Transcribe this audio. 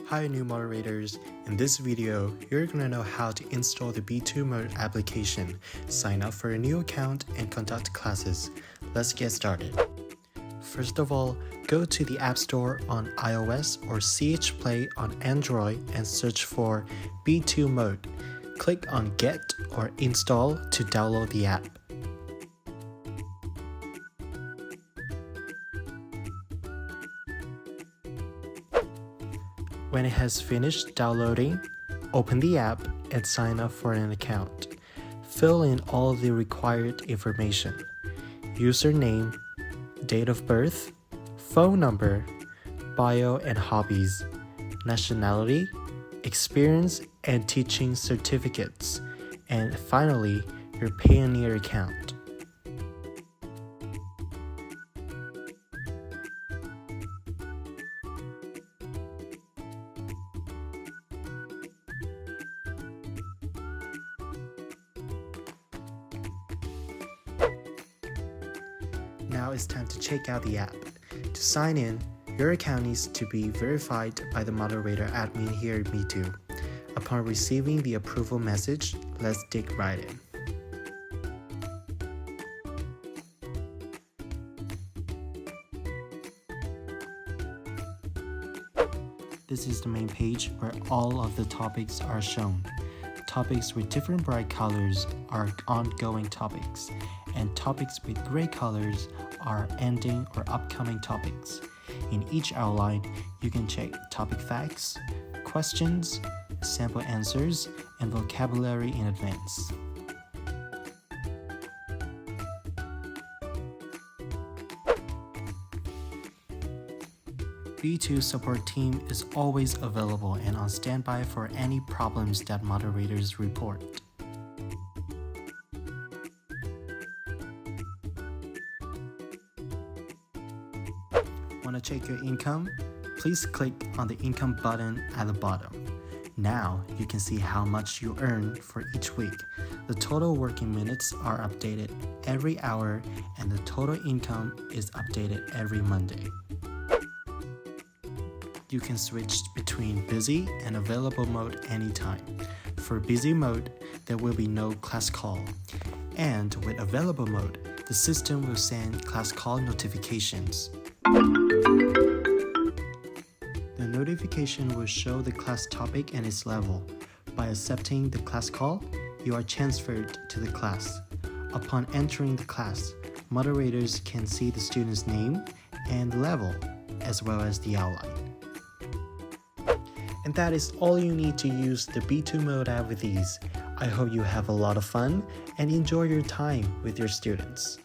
Hi new moderators, in this video, you're gonna know how to install the Bitumod application, sign up for a new account, and conduct classes. Let's get started. First of all, go to the App Store on iOS or CH Play on Android and search for Bitumod. Click on Get or Install to download the app. When it has finished downloading, open the app and sign up for an account. Fill in all the required information: username, date of birth, phone number, bio and hobbies, nationality, experience and teaching certificates, and finally, your Pioneer account. Now it's time to check out the app. To sign in, your account needs to be verified by the moderator admin here at Bitu. Upon receiving the approval message, let's dig right in. This is the main page where all of the topics are shown. Topics with different bright colors are ongoing topics, and topics with gray colors are ending or upcoming topics. In each outline, you can check topic facts, questions, sample answers, and vocabulary in advance. B2 support team is always available and on standby for any problems that moderators report. Want to check your income? Please click on the income button at the bottom. Now you can see how much you earn for each week. The total working minutes are updated every hour and the total income is updated every Monday. You can switch between busy and available mode anytime. For busy mode, there will be no class call. And with available mode, the system will send class call notifications. The notification will show the class topic and its level. By accepting the class call, you are transferred to the class. Upon entering the class, moderators can see the student's name and level, as well as the outline. And that is all you need to use the Bitumod app with ease. I hope you have a lot of fun and enjoy your time with your students.